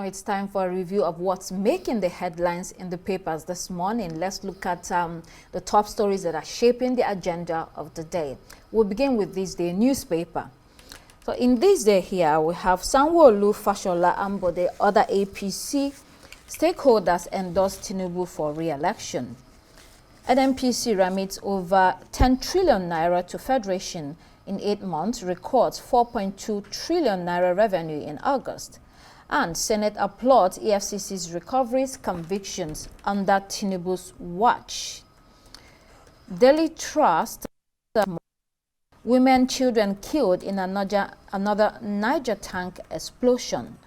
Now it's time for a review of what's making the headlines in the papers this morning. Let's look at the top stories that are shaping the agenda of the day. We'll begin with this day newspaper. So in this day here, we have Samwo-Olu, Fashola, Ambode, other APC stakeholders endorse Tinubu for re-election. NPC remits over 10 trillion naira to Federation in 8 months, records 4.2 trillion naira revenue in August. And Senate applauds EFCC's recoveries convictions under Tinubu's watch. Daily Trust, women, children killed in another Niger tank explosion.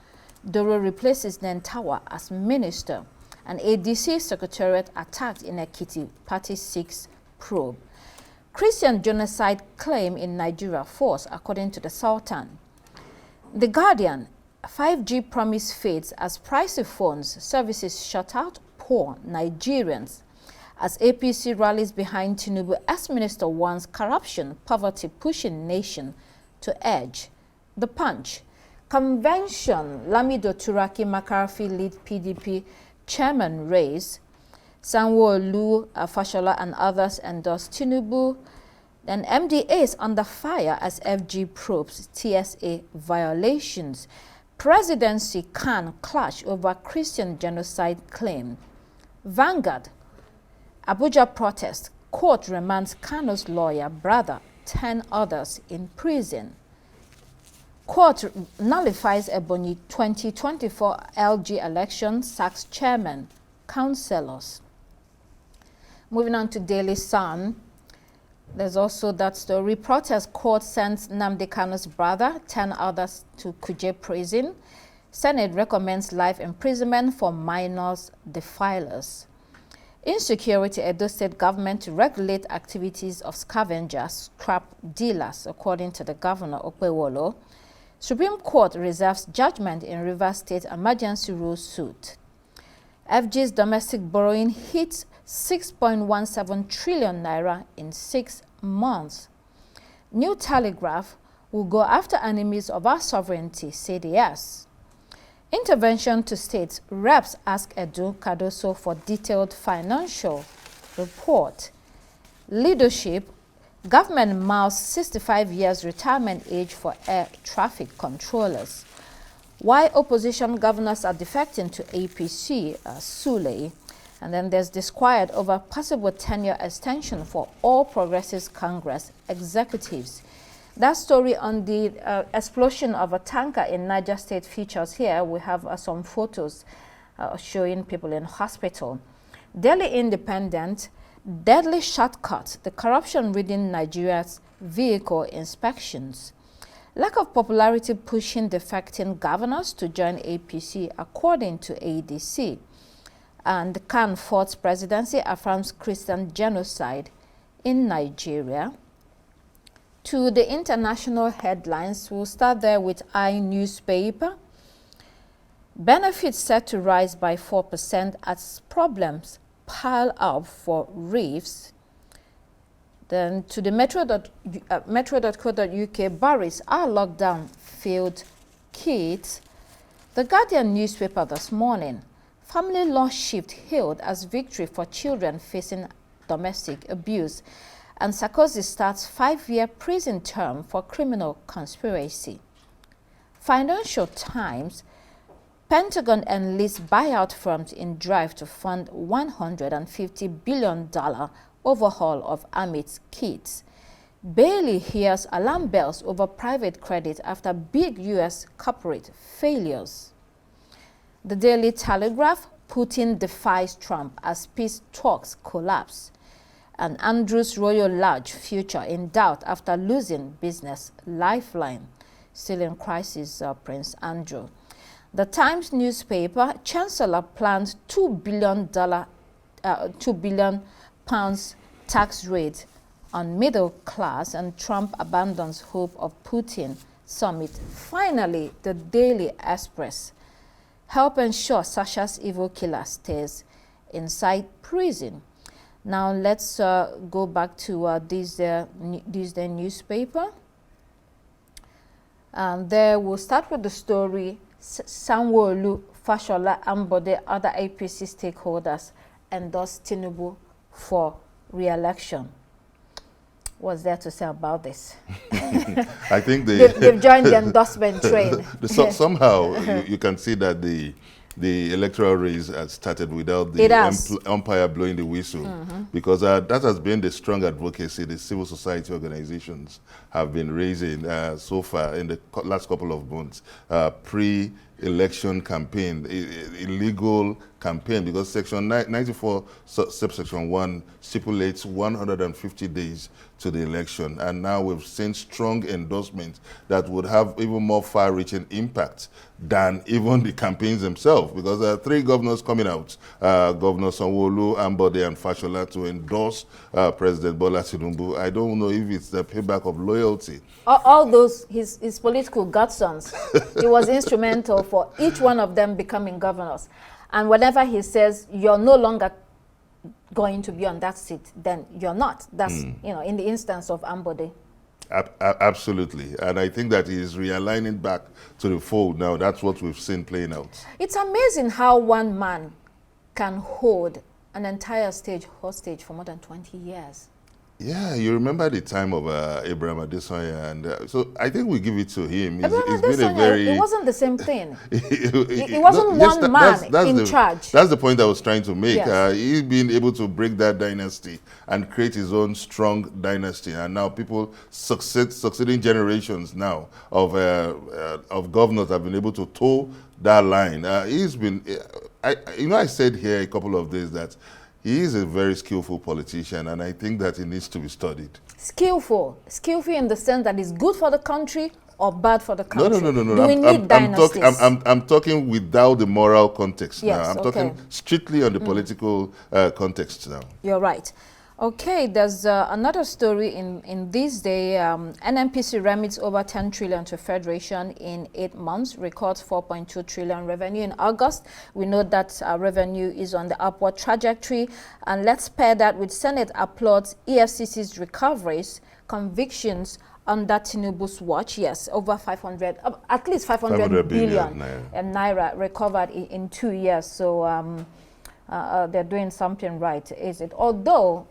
Doro replaces Nentawa as minister. And ADC Secretariat attacked in Ekiti, Party 6 probe. Christian genocide claim in Nigeria false, according to the Sultan. The Guardian, 5G promise fades as pricey phones services shut out poor Nigerians. As APC rallies behind Tinubu, ex-minister warns corruption, poverty pushing nation to edge. The Punch. Convention, Lamido Turaki McCarthy lead PDP chairman race. Samwo-Olu, Fashola and others endorse Tinubu. Then MDA is under fire as FG probes TSA violations. Presidency can clash over Christian genocide claim. Vanguard. Abuja protest. Court remands Kano's lawyer, brother, 10 others in prison. Court nullifies Ebonyi 2024 LG election, sacks chairman, councillors. Moving on to Daily Sun. There's also that story. Protest court sends Nnamdi Kano's brother, 10 others to Kuje prison. Senate recommends life imprisonment for minors defilers. Insecurity, Edo State government to regulate activities of scavengers, scrap dealers, according to the governor, Okpewolo. Supreme Court reserves judgment in Rivers State emergency rule suit. FG's domestic borrowing hits 6.17 trillion naira in 6 months. New Telegraph will go after enemies of our sovereignty, said yes. Intervention to states, reps ask Edu Cardoso for detailed financial report. Leadership, government mouse 65 years retirement age for air traffic controllers. Why opposition governors are defecting to APC, Sule. And then there's disquiet over possible tenure extension for all Progressives Congress executives. That story on the explosion of a tanker in Niger State features here. We have some photos showing people in hospital. Daily Independent, deadly shortcut, the corruption within Nigeria's vehicle inspections. Lack of popularity pushing defecting governors to join APC, according to ADC. And Khan Ford's presidency affirms Christian genocide in Nigeria. To the international headlines, we'll start there with iNewspaper. Benefits set to rise by 4% as problems pile up for reefs. Then to the metro.co.uk, Barris, our lockdown failed kids. The Guardian newspaper this morning, family law shift hailed as victory for children facing domestic abuse. And Sarkozy starts 5-year prison term for criminal conspiracy. Financial Times, Pentagon enlists buyout firms in drive to fund $150 billion overhaul of Army's kits. Bailey hears alarm bells over private credit after big U.S. corporate failures. The Daily Telegraph, Putin defies Trump as peace talks collapse. And Andrew's Royal Lodge future in doubt after losing business lifeline. Still in crisis, Prince Andrew. The Times newspaper, Chancellor plans $2 billion tax rate on middle class, and Trump abandons hope of Putin summit. Finally, the Daily Express, help ensure Sasha's evil killer stays inside prison. Now let's go back to this newspaper. There we'll start with the story, Samwo-Olu, Fashola, Ambode, other APC stakeholders endorsed Tinubu for re-election. What's there to say about this? I think they've joined the endorsement train. Somehow you can see that the electoral race has started without the umpire blowing the whistle, because that has been the strong advocacy the civil society organizations have been raising so far in the last couple of months. Pre-election campaign, illegal campaign, because Section 94, subsection 1 stipulates 150 days to the election, and now we've seen strong endorsements that would have even more far-reaching impact than even the campaigns themselves, because 3 governors coming out, Governor Samwo-Olu, Ambode, and Fashola, to endorse President Bola Tinubu. I don't know if it's the payback of loyalty. All those, his political godsons, he was instrumental for each one of them becoming governors. And whenever he says, you're no longer going to be on that seat, then you're not. That's, in the instance of Ambode. Absolutely. And I think that he is realigning back to the fold now. That's what we've seen playing out. It's amazing how one man can hold an entire stage hostage for more than 20 years. Yeah, you remember the time of Abraham Adesanya, and so I think we give it to him. It's been a very... It wasn't the same thing. It wasn't one man in charge. That's the point I was trying to make. Yes. He's been able to break that dynasty and create his own strong dynasty, and now people, succeeding generations now of governors have been able to toe that line. He's been, I said here a couple of days that he is a very skillful politician, and I think that he needs to be studied. Skillful in the sense that it's good for the country or bad for the country? No. Do we need dynasties? I'm talking without the moral context yes, now. I'm talking strictly on the political context now. You're right. Okay, there's another story in this day. NNPC remits over 10 trillion to Federation in 8 months, records 4.2 trillion revenue in August. We know that revenue is on the upward trajectory. And let's pair that with Senate applauds EFCC's recoveries, convictions under Tinubu's watch. Yes, over 500, at least 500 billion naira recovered in 2 years. So they're doing something right, is it? Although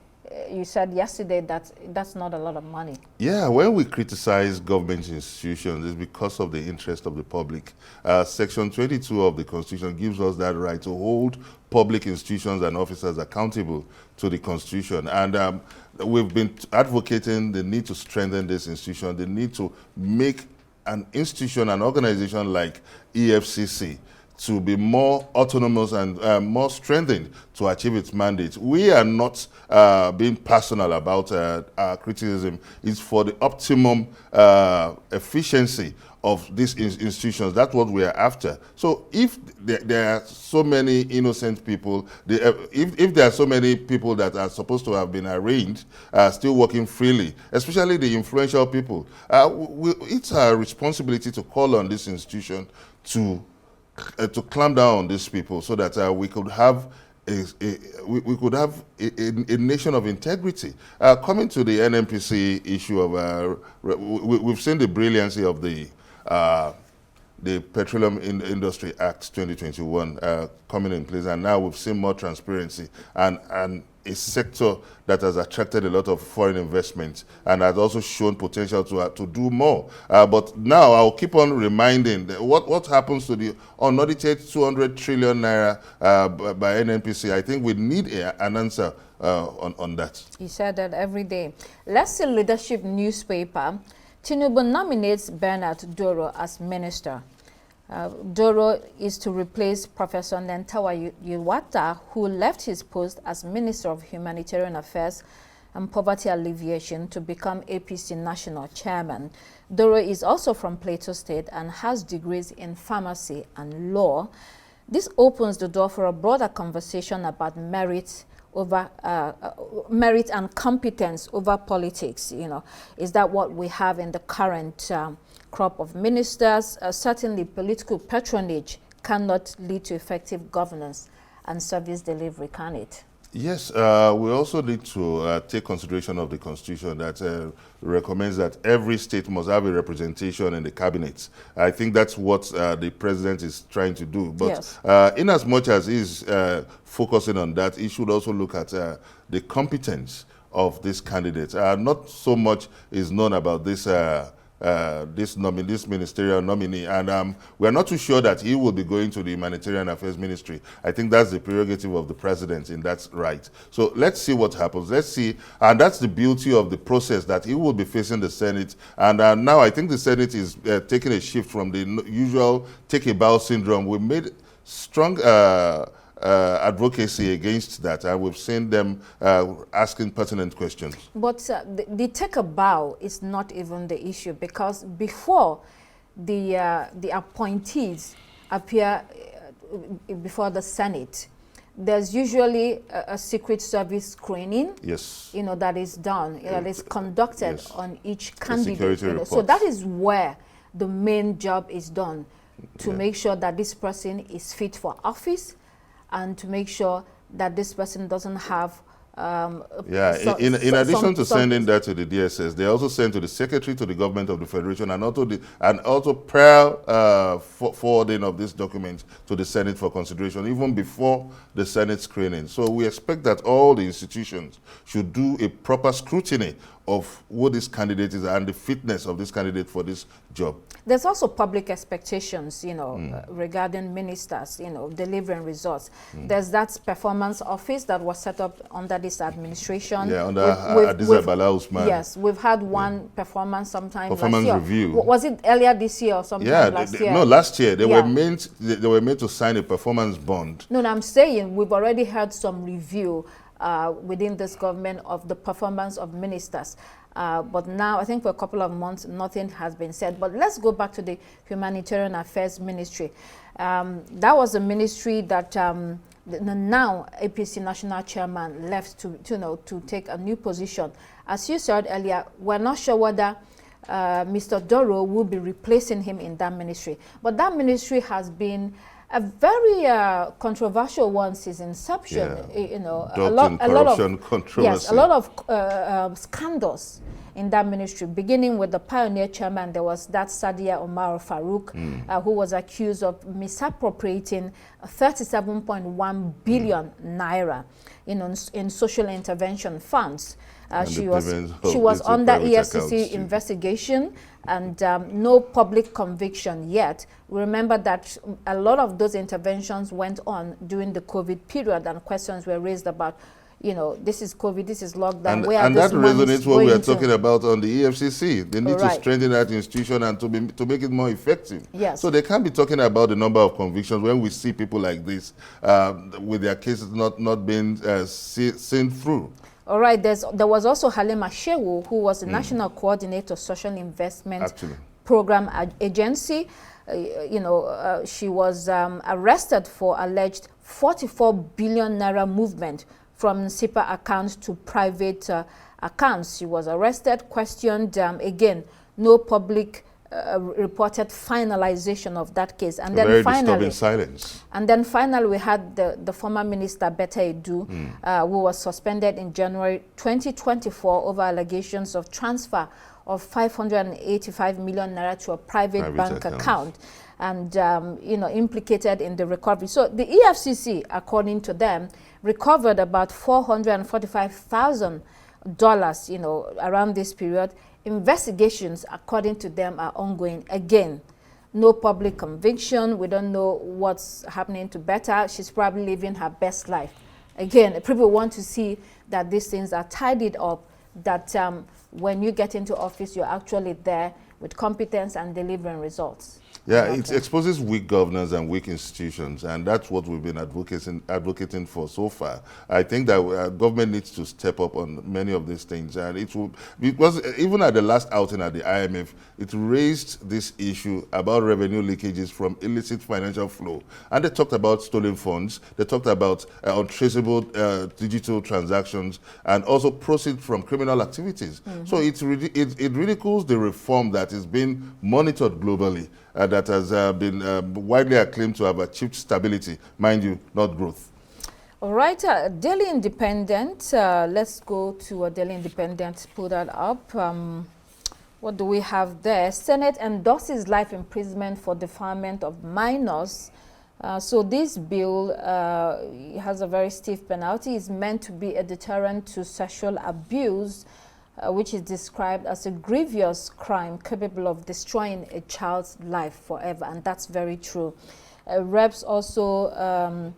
you said yesterday that that's not a lot of money. Yeah, when we criticize government institutions, it's because of the interest of the public. Section 22 of the Constitution gives us that right to hold public institutions and officers accountable to the Constitution. And we've been advocating the need to strengthen this institution, the need to make an institution, an organization like EFCC, to be more autonomous and more strengthened to achieve its mandate. We are not being personal about our criticism. It's for the optimum efficiency of these institutions. That's what we are after. So if there are so many innocent people, if there are so many people that are supposed to have been arraigned, still working freely, especially the influential people, it's our responsibility to call on this institution to clamp down on these people, so that we could have a nation of integrity. Coming to the NNPC issue of, we've seen the brilliancy of the Petroleum Industry Act 2021 coming in place, and now we've seen more transparency and a sector that has attracted a lot of foreign investment and has also shown potential to do more. But now I'll keep on reminding what happens to the unaudited 200 trillion naira by NNPC. I think we need an answer on that. He said that every day. Let's see Leadership newspaper. Tinubu nominates Bernard Doro as minister. Doro is to replace Professor Nentawa Yuwata, who left his post as Minister of Humanitarian Affairs and Poverty Alleviation to become APC National Chairman. Doro is also from Plateau State and has degrees in pharmacy and law. This opens the door for a broader conversation about merit and competence over politics. Is that what we have in the current crop of ministers? Certainly political patronage cannot lead to effective governance and service delivery, can it? Yes, we also need to take consideration of the Constitution that recommends that every state must have a representation in the cabinet. I think that's what the president is trying to do. But Yes. in as much as he's focusing on that, he should also look at the competence of this candidate. Not so much is known about this ministerial nominee, and we're not too sure that he will be going to the Humanitarian Affairs Ministry. I think that's the prerogative of the president in that right. So let's see what happens. Let's see, and that's the beauty of the process, that he will be facing the Senate. And now I think the Senate is taking a shift from the usual take-a-bow syndrome. We made strong advocacy against that, and we've seen them asking pertinent questions. But the take a bow is not even the issue, because before the appointees appear before the Senate, there's usually a Secret Service screening. Yes. That is done, that is conducted on each candidate. So report. that is where the main job is done, to make sure that this person is fit for office, and to make sure that this person doesn't have in addition to sending that to the DSS, they also send to the Secretary to the Government of the Federation, and also prior forwarding of this document to the Senate for consideration, even before the Senate screening. So we expect that all the institutions should do a proper scrutiny of who this candidate is and the fitness of this candidate for this job. There's also public expectations, regarding ministers, delivering results. There's that performance office that was set up under this administration. Yeah, under Hadiza Bala Usman. Yes, we've had one performance sometime performance last year. review. Was it earlier this year or sometime last year? No, last year. They were made to sign a performance bond. No, I'm saying we've already had some review within this government of the performance of ministers. But now, I think for a couple of months, nothing has been said. But let's go back to the Humanitarian Affairs Ministry. That was a ministry that the now APC National Chairman left to take a new position. As you said earlier, we're not sure whether Mr. Doro will be replacing him in that ministry. But that ministry has been a very controversial one since inception. A lot of controversy. Yes, a lot of scandals in that ministry. Beginning with the pioneer chairman, there was that Sadia Omar Farouk, who was accused of misappropriating 37.1 billion naira in social intervention funds. She was under EFCC investigation, and no public conviction yet. We remember that a lot of those interventions went on during the COVID period, and questions were raised about, this is COVID, this is lockdown. And that resonates what we are talking about on the EFCC. They need to strengthen that institution and to make it more effective. Yes. So they can't be talking about the number of convictions when we see people like this with their cases not being seen through. All right, there was also Halima Shehu, who was the National Coordinator Social Investment Program Agency. She was arrested for alleged 44 billion naira movement from SIPA accounts to private accounts. She was arrested, questioned, again, no public reported finalization of that case. And then very finally, disturbing silence. And then finally, we had the former minister, Betta Edu, who was suspended in January 2024 over allegations of transfer of 585 million naira to a private bank account, and implicated in the recovery. So the EFCC, according to them, recovered about $445,000, around this period. Investigations, according to them, are ongoing. Again, no public conviction. We don't know what's happening to Betta. She's probably living her best life. Again, people want to see that these things are tidied up, that when you get into office, you're actually there with competence and delivering results. Yeah, it exposes weak governance and weak institutions, and that's what we've been advocating for so far. I think that government needs to step up on many of these things, and because even at the last outing at the IMF, it raised this issue about revenue leakages from illicit financial flow, and they talked about stolen funds, they talked about untraceable digital transactions, and also proceeds from criminal activities. So it ridicules the reform that is being monitored globally. That has been widely acclaimed to have achieved stability, mind you, not growth. All right, Daily Independent. Let's go to a Daily Independent. Pull that up. What do we have there? Senate endorses life imprisonment for defilement of minors. So this bill has a very stiff penalty. It's meant to be a deterrent to sexual abuse, which is described as a grievous crime capable of destroying a child's life forever, and that's very true. Reps also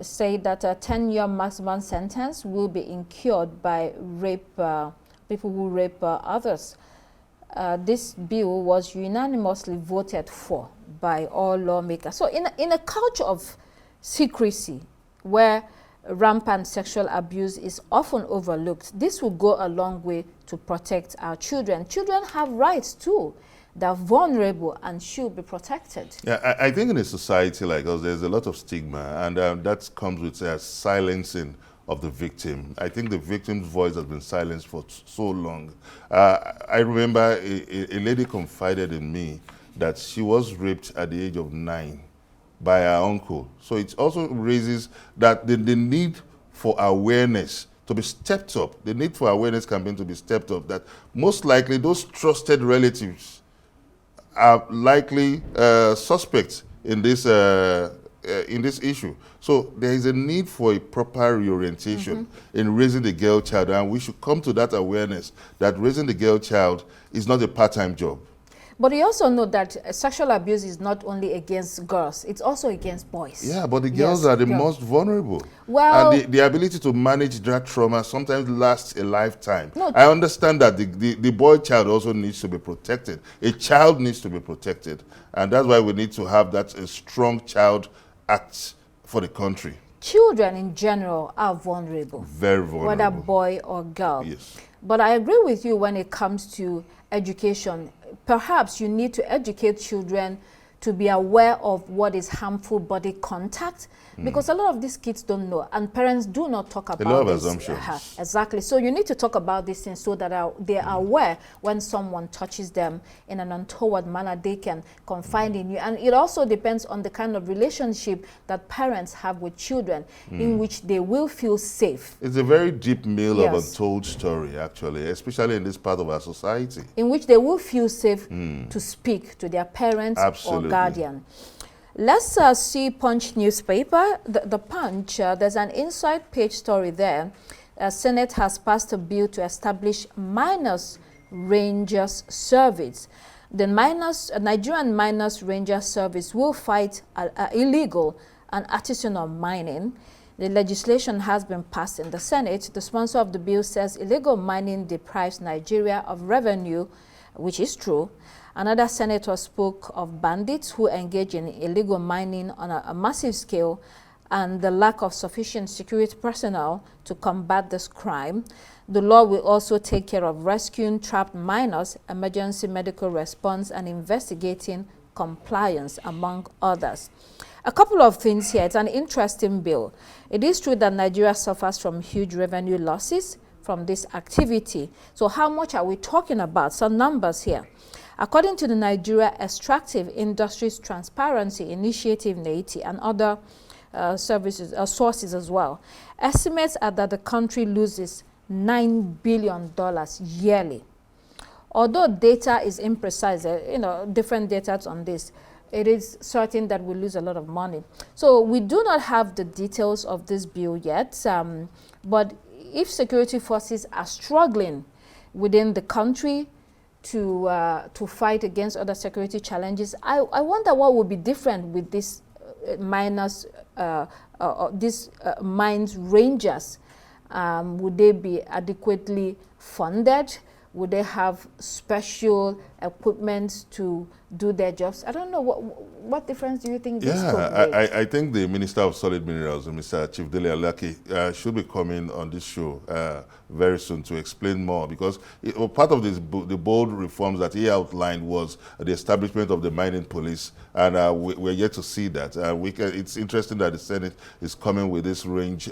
say that a 10-year maximum sentence will be incurred by people who rape others. This bill was unanimously voted for by all lawmakers. So in a culture of secrecy, where rampant sexual abuse is often overlooked, this will go a long way to protect our children. Children have rights too. They're vulnerable and should be protected. Yeah, I think in a society like us, there's a lot of stigma, and that comes with silencing of the victim. I think the victim's voice has been silenced for so long. I remember a lady confided in me that she was raped at the age of 9 by her uncle. So it also raises that the need for awareness to be stepped up, the need for awareness campaign to be stepped up, that most likely those trusted relatives are likely suspects in this issue. So there is a need for a proper reorientation in raising the girl child, and we should come to that awareness that raising the girl child is not a part-time job. But you also know that sexual abuse is not only against girls, it's also against boys. Yeah, but the girls are the most vulnerable. Well, and the ability to manage that trauma sometimes lasts a lifetime. No, I understand that the boy child also needs to be protected. A child needs to be protected. And that's why we need to have that strong child act for the country. Children in general are vulnerable. Very vulnerable. Whether boy or girl. Yes. But I agree with you when it comes to education. Perhaps you need to educate children to be aware of what is harmful body contact, because a lot of these kids don't know, and parents do not talk about a lot of this. assumptions. Exactly. So you need to talk about these things so that they are aware when someone touches them in an untoward manner, they can confide in you. And it also depends on the kind of relationship that parents have with children, in which they will feel safe. It's a very deep meal of untold story, actually, especially in this part of our society. In which they will feel safe to speak to their parents or guardian. Let's see Punch newspaper. The Punch, there's an inside page story there. Senate has passed a bill to establish Miners Rangers Service. The Nigerian Miners Rangers Service will fight illegal and artisanal mining. The legislation has been passed in the Senate. The sponsor of the bill says illegal mining deprives Nigeria of revenue, which is true. Another senator spoke of bandits who engage in illegal mining on a massive scale and the lack of sufficient security personnel to combat this crime. The law will also take care of rescuing trapped miners, emergency medical response, and investigating compliance, among others. A couple of things here. It's an interesting bill. It is true that Nigeria suffers from huge revenue losses from this activity. So how much are we talking about? Some numbers here. According to the Nigeria Extractive Industries Transparency Initiative, NAITI, and other sources as well, estimates are that the country loses $9 billion yearly. Although data is imprecise, different data on this, it is certain that we lose a lot of money. So we do not have the details of this bill yet, but if security forces are struggling within the country to fight against other security challenges, I wonder what would be different with this mines rangers. Would they be adequately funded? Would they have special equipment to do their jobs? I don't know. What difference do you think this could make? I think the Minister of Solid Minerals, Mr. Chief Dele Alaki, should be coming on this show very soon to explain more, because part of the bold reforms that he outlined was the establishment of the mining police, and we're yet to see that. It's interesting that the Senate is coming with this range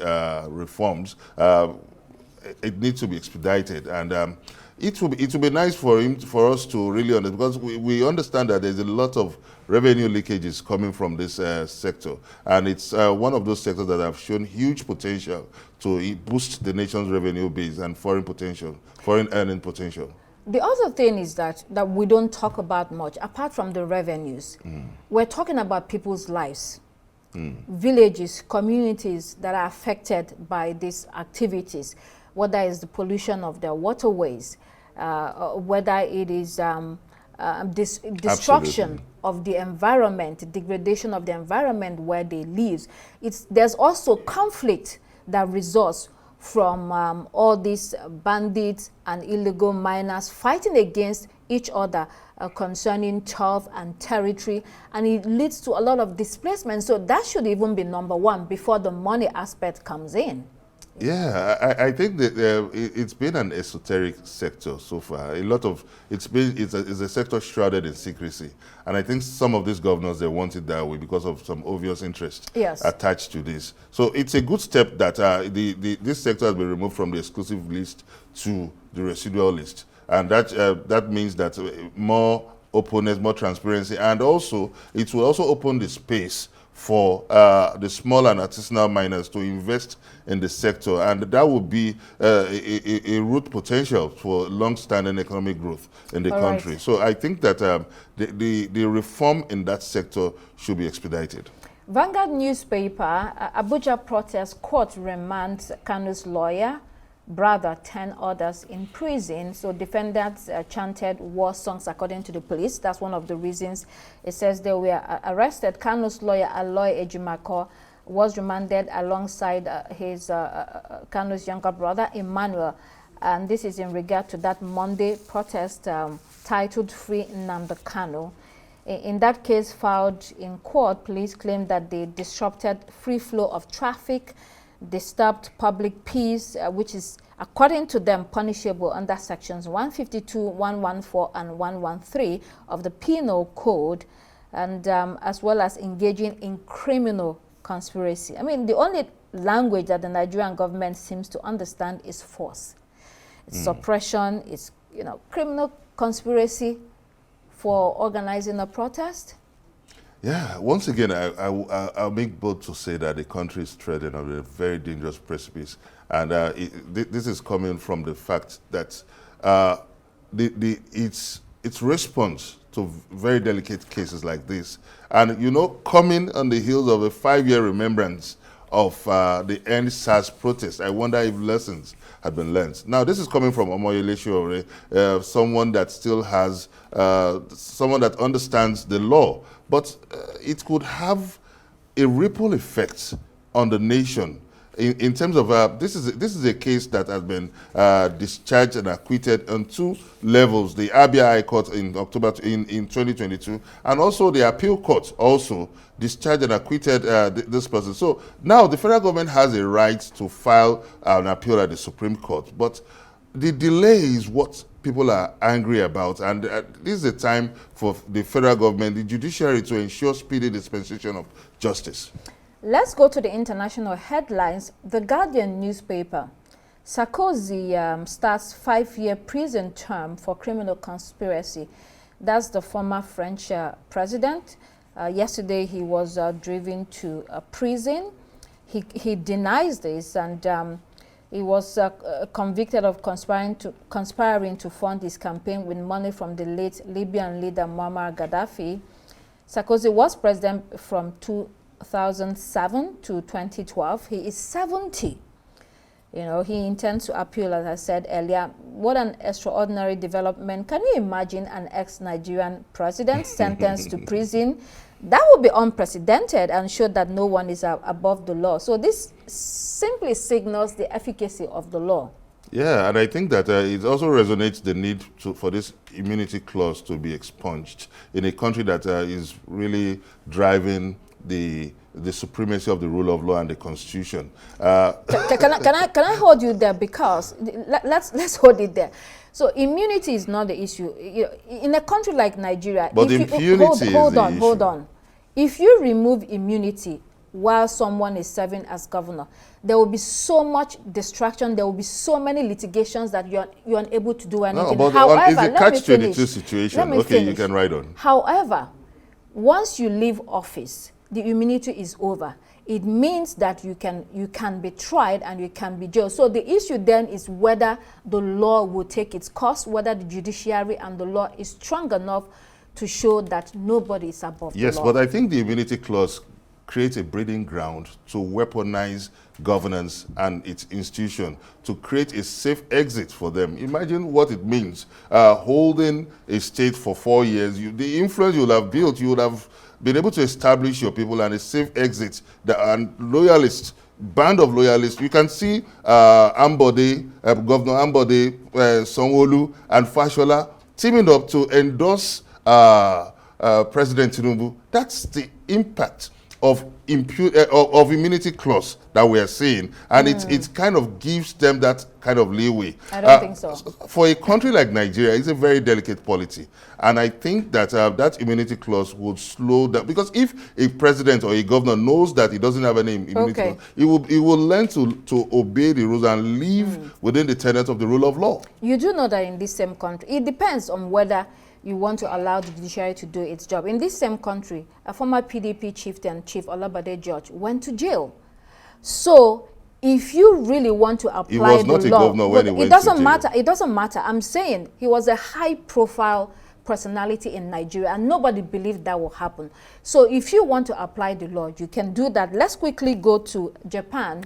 reforms. It needs to be expedited, and it will be nice for us to really understand, because we understand that there's a lot of revenue leakages coming from this sector, and it's one of those sectors that have shown huge potential to boost the nation's revenue base and foreign earning potential. The other thing is that we don't talk about much, apart from the revenues. We're talking about people's lives, villages, communities that are affected by these activities, whether it's the pollution of their waterways, whether it is this destruction of the environment, degradation of the environment where they live. There's also conflict that results from all these bandits and illegal miners fighting against each other concerning turf and territory, and it leads to a lot of displacement. So that should even be number one before the money aspect comes in. Yeah, I think that it's been an esoteric sector so far. It's a sector shrouded in secrecy, and I think some of these governors, they want it that way because of some obvious interest attached to this. So it's a good step that this sector has been removed from the exclusive list to the residual list, and that means that more openness, more transparency, and also it will also open the space for the small and artisanal miners to invest in the sector, and that would be a root potential for long-standing economic growth in the country. Right. So I think that the reform in that sector should be expedited. Vanguard newspaper, Abuja protest court remands Kanu's lawyer, brother, 10 others in prison. So defendants chanted war songs according to the police. That's one of the reasons. It says they were arrested. Kanu's lawyer, Aloy Ejimako, was remanded alongside Kanu's younger brother, Emmanuel. And this is in regard to that Monday protest titled Free Nnamdi Kanu. In that case filed in court, police claimed that they disrupted free flow of traffic, disturbed public peace, which is, according to them, punishable under sections 152, 114, and 113 of the Penal Code, and as well as engaging in criminal conspiracy. I mean, the only language that the Nigerian government seems to understand is force. It's suppression, it's, criminal conspiracy for organizing a protest. Yeah, once again, I'll make bold to say that the country is treading on a very dangerous precipice. And this is coming from the fact that its response to very delicate cases like this, and, coming on the heels of a 5-year remembrance of the End SARS protest, I wonder if lessons had been learned. Now, this is coming from Omoyele Sowore, someone that still has, someone that understands the law. But it could have a ripple effect on the nation in terms of this is a case that has been discharged and acquitted on 2 levels: the Abia High Court in October in 2022, and also the Appeal Court also discharged and acquitted this person. So now the federal government has a right to file an appeal at the Supreme Court, but the delay is what people are angry about, and this is a time for the federal government, the judiciary, to ensure speedy dispensation of justice. Let's go to the international headlines. The Guardian newspaper. Sarkozy starts 5-year prison term for criminal conspiracy. That's the former French president. Yesterday he was driven to prison. He denies this, and he was convicted of conspiring to fund his campaign with money from the late Libyan leader Muammar Gaddafi. Sarkozy was president from 2007 to 2012. He is 70. He intends to appeal, as I said earlier. What an extraordinary development. Can you imagine an ex-Nigerian president sentenced to prison? That would be unprecedented and show that no one is above the law. So this simply signals the efficacy of the law. Yeah, and I think that it also resonates the need for this immunity clause to be expunged in a country that is really driving the supremacy of the rule of law and the Constitution. Can I hold you there, because let's hold it there. So immunity is not the issue. In a country like Nigeria, but impunity is the issue. Hold on. If you remove immunity, while someone is serving as governor. There will be so much distraction. There will be so many litigations that you're unable to do anything. No, but however, it's a catch-22 situation. Okay, you can ride on. However, once you leave office, the immunity is over. It means that you can be tried and you can be jailed. So the issue then is whether the law will take its course, whether the judiciary and the law is strong enough to show that nobody is above the law. Yes, but I think the immunity clause creates a breeding ground to weaponize governance and its institution, to create a safe exit for them. Imagine what it means, holding a state for 4 years. The influence you would have built, you would have been able to establish your people and a safe exit, and loyalists, band of loyalists. You can see Ambode, Governor Ambode, Samwo-Olu, and Fashola teaming up to endorse President Tinubu. That's the impact of immunity clause that we are seeing, and it kind of gives them that kind of leeway. I don't think so. For a country like Nigeria, it's a very delicate polity, and I think that that immunity clause would slow down, because if a president or a governor knows that he doesn't have any immunity clause, he will learn to obey the rules and live within the tenets of the rule of law. You do know that in this same country, it depends on whether you want to allow the judiciary to do its job. In this same country, a former PDP chieftain, Chief Olabode George, went to jail. So if you really want to apply the law, he was not a governor when he went to jail. It doesn't matter. I'm saying he was a high-profile personality in Nigeria, and nobody believed that will happen. So if you want to apply the law, you can do that. Let's quickly go to Japan.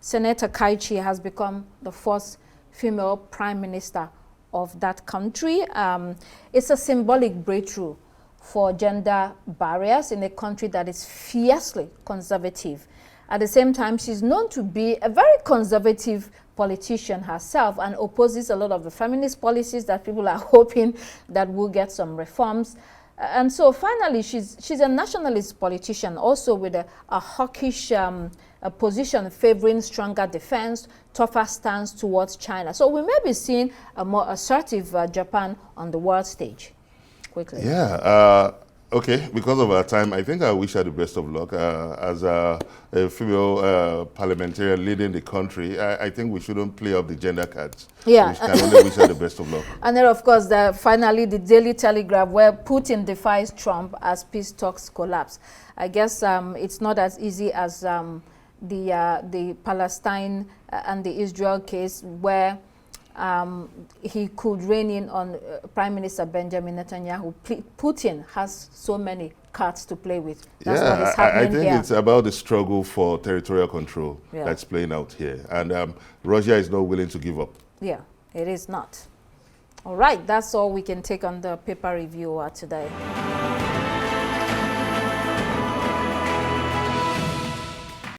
Senator Kaichi has become the first female prime minister of that country. It's a symbolic breakthrough for gender barriers in a country that is fiercely conservative. At the same time, she's known to be a very conservative politician herself and opposes a lot of the feminist policies that people are hoping that will get some reforms. And so finally, she's a nationalist politician, also with a hawkish a position favoring stronger defense, tougher stance towards China. So we may be seeing a more assertive Japan on the world stage. Quickly. Yeah. Okay, because of our time, I think I wish her the best of luck. As a female parliamentarian leading the country, I think we shouldn't play up the gender cards. Yeah. We can only wish her the best of luck. And then, of course, finally, the Daily Telegraph, where Putin defies Trump as peace talks collapse. I guess it's not as easy as the Palestine and the Israel case, where he could rein in on Prime Minister Benjamin Netanyahu. Putin has so many cards to play with. That's what is happening here. I think it's about the struggle for territorial control that's playing out here. And Russia is not willing to give up. Yeah, it is not. All right, that's all we can take on the paper review today.